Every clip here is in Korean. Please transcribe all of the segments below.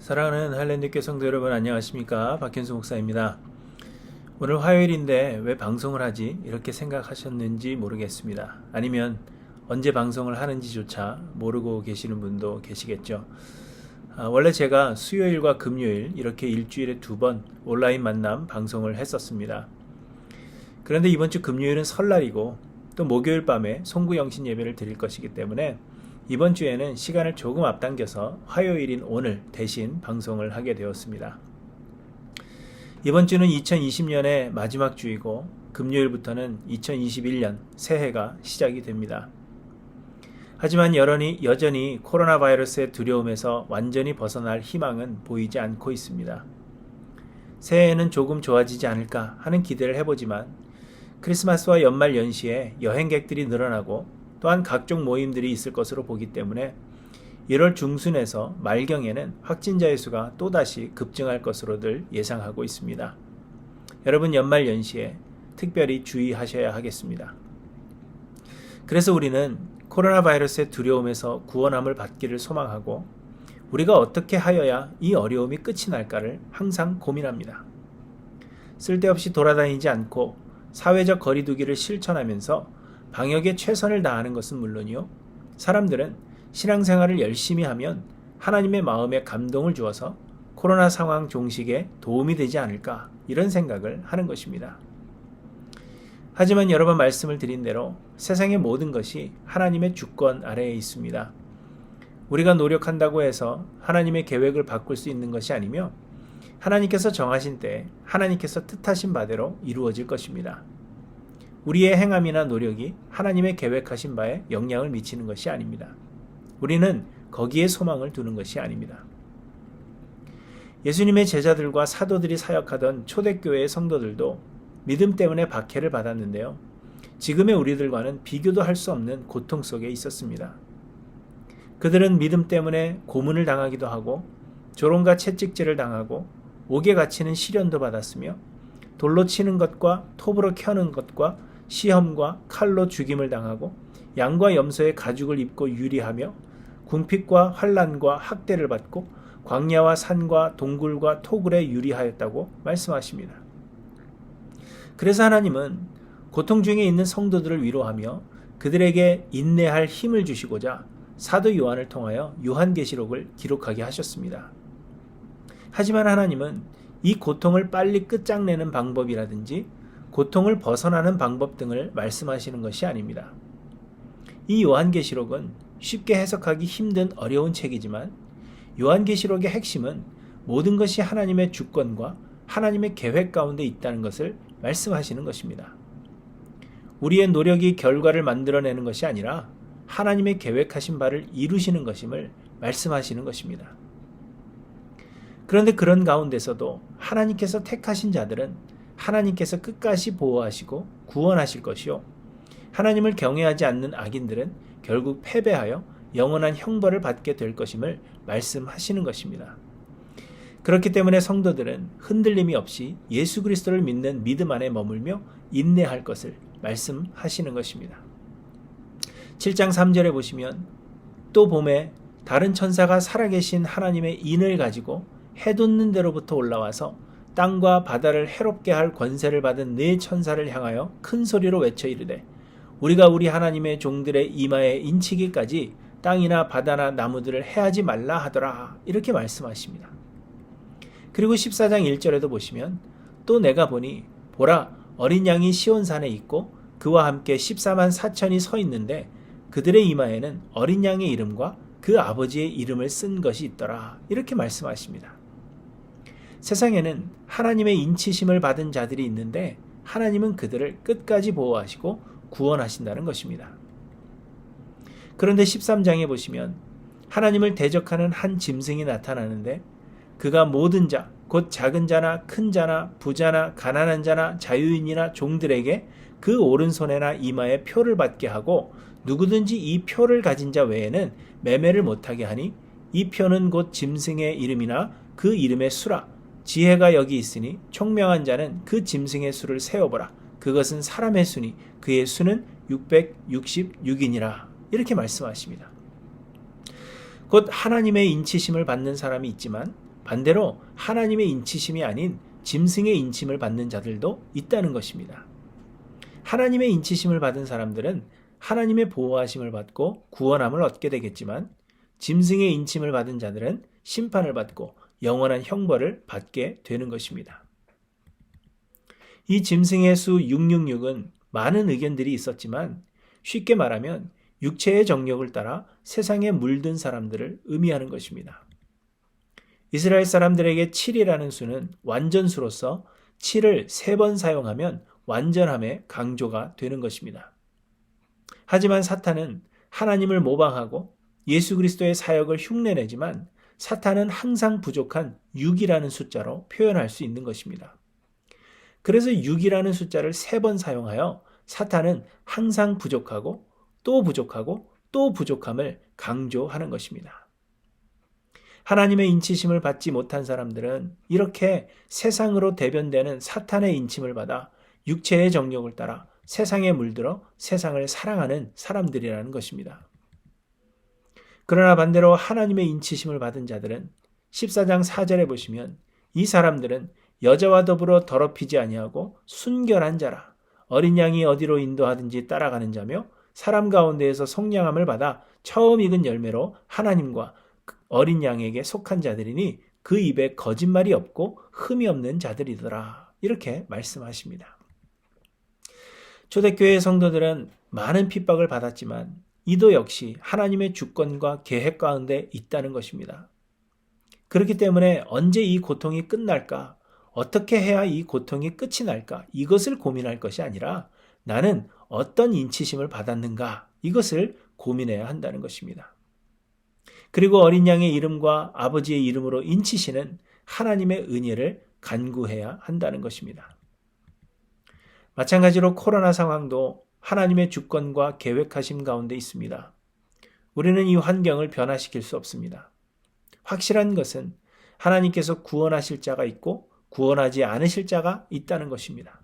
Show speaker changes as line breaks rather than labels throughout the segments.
사랑하는 할랜드 교회 성도 여러분, 안녕하십니까? 박현수 목사입니다. 오늘 화요일인데 왜 방송을 하지? 이렇게 생각하셨는지 모르겠습니다. 아니면 언제 방송을 하는지조차 모르고 계시는 분도 계시겠죠. 원래 제가 수요일과 금요일 이렇게 일주일에 2번 온라인 만남 방송을 했었습니다. 그런데 이번 주 금요일은 설날이고 또 목요일 밤에 송구영신 예배를 드릴 것이기 때문에 이번 주에는 시간을 조금 앞당겨서 화요일인 오늘 대신 방송을 하게 되었습니다. 이번 주는 2020년의 마지막 주이고 금요일부터는 2021년 새해가 시작이 됩니다. 하지만 여전히 코로나 바이러스의 두려움에서 완전히 벗어날 희망은 보이지 않고 있습니다. 새해에는 조금 좋아지지 않을까 하는 기대를 해보지만 크리스마스와 연말 연시에 여행객들이 늘어나고 또한 각종 모임들이 있을 것으로 보기 때문에 1월 중순에서 말경에는 확진자의 수가 또다시 급증할 것으로들 예상하고 있습니다. 여러분 연말 연시에 특별히 주의하셔야 하겠습니다. 그래서 우리는 코로나 바이러스의 두려움에서 구원함을 받기를 소망하고 우리가 어떻게 하여야 이 어려움이 끝이 날까를 항상 고민합니다. 쓸데없이 돌아다니지 않고 사회적 거리두기를 실천하면서 방역에 최선을 다하는 것은 물론이요, 사람들은 신앙생활을 열심히 하면 하나님의 마음에 감동을 주어서 코로나 상황 종식에 도움이 되지 않을까 이런 생각을 하는 것입니다. 하지만 여러 번 말씀을 드린 대로 세상의 모든 것이 하나님의 주권 아래에 있습니다. 우리가 노력한다고 해서 하나님의 계획을 바꿀 수 있는 것이 아니며 하나님께서 정하신 때에 하나님께서 뜻하신 바대로 이루어질 것입니다. 우리의 행함이나 노력이 하나님의 계획하신 바에 영향을 미치는 것이 아닙니다. 우리는 거기에 소망을 두는 것이 아닙니다. 예수님의 제자들과 사도들이 사역하던 초대교회의 성도들도 믿음 때문에 박해를 받았는데요. 지금의 우리들과는 비교도 할 수 없는 고통 속에 있었습니다. 그들은 믿음 때문에 고문을 당하기도 하고 조롱과 채찍질을 당하고 옥에 갇히는 시련도 받았으며 돌로 치는 것과 톱으로 켜는 것과 시험과 칼로 죽임을 당하고 양과 염소의 가죽을 입고 유리하며 궁핍과 환난과 학대를 받고 광야와 산과 동굴과 토굴에 유리하였다고 말씀하십니다. 그래서 하나님은 고통 중에 있는 성도들을 위로하며 그들에게 인내할 힘을 주시고자 사도 요한을 통하여 요한계시록을 기록하게 하셨습니다. 하지만 하나님은 이 고통을 빨리 끝장내는 방법이라든지 고통을 벗어나는 방법 등을 말씀하시는 것이 아닙니다. 이 요한계시록은 쉽게 해석하기 힘든 어려운 책이지만 요한계시록의 핵심은 모든 것이 하나님의 주권과 하나님의 계획 가운데 있다는 것을 말씀하시는 것입니다. 우리의 노력이 결과를 만들어내는 것이 아니라 하나님의 계획하신 바를 이루시는 것임을 말씀하시는 것입니다. 그런데 그런 가운데서도 하나님께서 택하신 자들은 하나님께서 끝까지 보호하시고 구원하실 것이요, 하나님을 경외하지 않는 악인들은 결국 패배하여 영원한 형벌을 받게 될 것임을 말씀하시는 것입니다. 그렇기 때문에 성도들은 흔들림이 없이 예수 그리스도를 믿는 믿음 안에 머물며 인내할 것을 말씀하시는 것입니다. 7장 3절에 보시면 또 봄에 다른 천사가 살아계신 하나님의 인을 가지고 해 돋는 데로부터 올라와서 땅과 바다를 해롭게 할 권세를 받은 네 천사를 향하여 큰 소리로 외쳐 이르되 우리가 우리 하나님의 종들의 이마에 인치기까지 땅이나 바다나 나무들을 해하지 말라 하더라, 이렇게 말씀하십니다. 그리고 14장 1절에도 보시면 또 내가 보니 보라, 어린 양이 시온산에 있고 그와 함께 14만 4천이 서 있는데 그들의 이마에는 어린 양의 이름과 그 아버지의 이름을 쓴 것이 있더라, 이렇게 말씀하십니다. 세상에는 하나님의 인치심을 받은 자들이 있는데 하나님은 그들을 끝까지 보호하시고 구원하신다는 것입니다. 그런데 13장에 보시면 하나님을 대적하는 한 짐승이 나타나는데 그가 모든 자, 곧 작은 자나 큰 자나 부자나 가난한 자나 자유인이나 종들에게 그 오른손에나 이마에 표를 받게 하고 누구든지 이 표를 가진 자 외에는 매매를 못하게 하니 이 표는 곧 짐승의 이름이나 그 이름의 수라. 지혜가 여기 있으니 총명한 자는 그 짐승의 수를 세어보라. 그것은 사람의 수니 그의 수는 666이니라. 이렇게 말씀하십니다. 곧 하나님의 인치심을 받는 사람이 있지만 반대로 하나님의 인치심이 아닌 짐승의 인침을 받는 자들도 있다는 것입니다. 하나님의 인치심을 받은 사람들은 하나님의 보호하심을 받고 구원함을 얻게 되겠지만 짐승의 인침을 받은 자들은 심판을 받고 영원한 형벌을 받게 되는 것입니다. 이 짐승의 수 666은 많은 의견들이 있었지만 쉽게 말하면 육체의 정욕을 따라 세상에 물든 사람들을 의미하는 것입니다. 이스라엘 사람들에게 7이라는 수는 완전수로서 7을 3번 사용하면 완전함의 강조가 되는 것입니다. 하지만 사탄은 하나님을 모방하고 예수 그리스도의 사역을 흉내내지만 사탄은 항상 부족한 6이라는 숫자로 표현할 수 있는 것입니다. 그래서 6이라는 숫자를 3번 사용하여 사탄은 항상 부족하고 또 부족하고 또 부족함을 강조하는 것입니다. 하나님의 인치심을 받지 못한 사람들은 이렇게 세상으로 대변되는 사탄의 인침을 받아 육체의 정욕을 따라 세상에 물들어 세상을 사랑하는 사람들이라는 것입니다. 그러나 반대로 하나님의 인치심을 받은 자들은 14장 4절에 보시면 이 사람들은 여자와 더불어 더럽히지 아니하고 순결한 자라 어린 양이 어디로 인도하든지 따라가는 자며 사람 가운데에서 속량함을 받아 처음 익은 열매로 하나님과 어린 양에게 속한 자들이니 그 입에 거짓말이 없고 흠이 없는 자들이더라. 이렇게 말씀하십니다. 초대교회 성도들은 많은 핍박을 받았지만 이도 역시 하나님의 주권과 계획 가운데 있다는 것입니다. 그렇기 때문에 언제 이 고통이 끝날까? 어떻게 해야 이 고통이 끝이 날까? 이것을 고민할 것이 아니라 나는 어떤 인치심을 받았는가? 이것을 고민해야 한다는 것입니다. 그리고 어린 양의 이름과 아버지의 이름으로 인치시는 하나님의 은혜를 간구해야 한다는 것입니다. 마찬가지로 코로나 상황도 하나님의 주권과 계획하심 가운데 있습니다. 우리는 이 환경을 변화시킬 수 없습니다. 확실한 것은 하나님께서 구원하실 자가 있고 구원하지 않으실 자가 있다는 것입니다.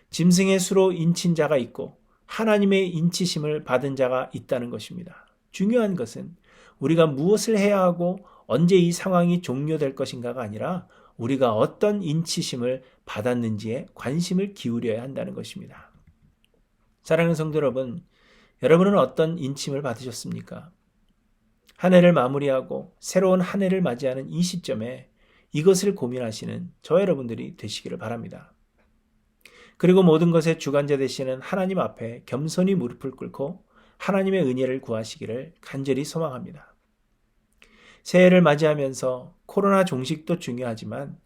짐승의 수로 인친 자가 있고 하나님의 인치심을 받은 자가 있다는 것입니다. 중요한 것은 우리가 무엇을 해야 하고 언제 이 상황이 종료될 것인가가 아니라 우리가 어떤 인치심을 받았는지에 관심을 기울여야 한다는 것입니다. 사랑하는 성도 여러분, 여러분은 어떤 인침을 받으셨습니까? 한 해를 마무리하고 새로운 한 해를 맞이하는 이 시점에 이것을 고민하시는 저 여러분들이 되시기를 바랍니다. 그리고 모든 것의 주관자 되시는 하나님 앞에 겸손히 무릎을 꿇고 하나님의 은혜를 구하시기를 간절히 소망합니다. 새해를 맞이하면서 코로나 종식도 중요하지만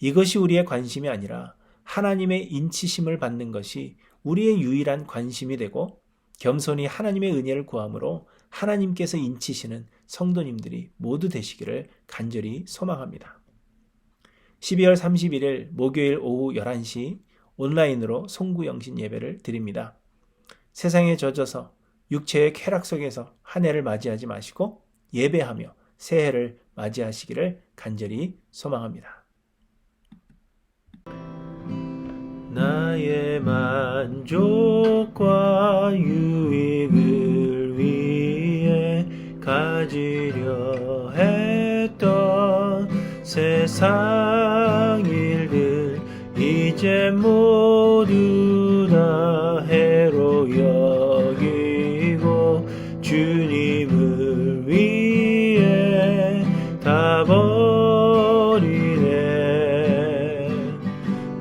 이것이 우리의 관심이 아니라 하나님의 인치심을 받는 것이 우리의 유일한 관심이 되고 겸손히 하나님의 은혜를 구함으로 하나님께서 인치시는 성도님들이 모두 되시기를 간절히 소망합니다. 12월 31일 목요일 오후 11시 온라인으로 송구영신 예배를 드립니다. 세상에 젖어서 육체의 쾌락 속에서 한 해를 맞이하지 마시고 예배하며 새해를 맞이하시기를 간절히 소망합니다. 나의 만족과 유익을 위해 가지려 했던 세상 일들 이제 모두 다 해로 여기고 주님을 위해 다 버리네.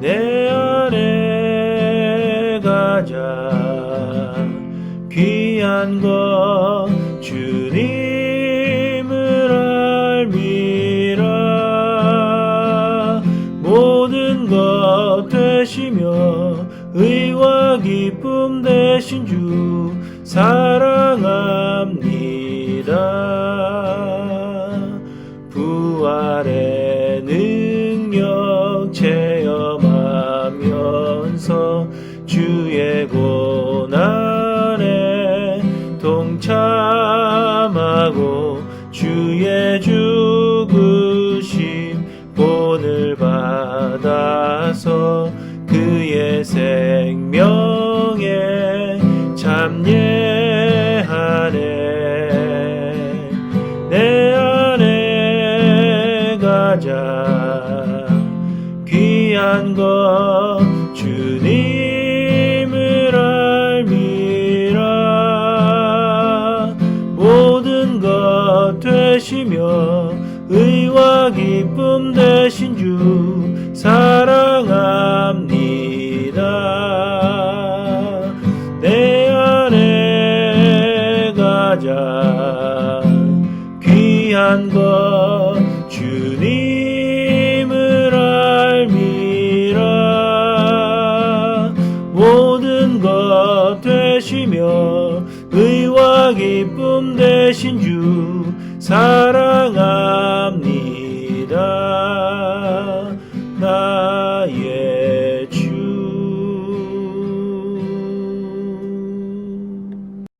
내 안에 가장 귀한 것 주님을 알미라. 모든 것 되시며 의와 기쁨 되신 주 사랑합니다. 부활의 능력 체험하면서 주의 고난에 동참하고 주의 죽으심 본을 받아서 그의 생명에 참여하네. 내 안에 가자. 귀한 것 주님을 알미라. 모든 것 되시며 의와 기쁨 되신 주 사랑합니다. 내 안에 가자. 귀한 것 주님을 알미라. 모든 것 되시며 의와 기쁨 되신 주 사랑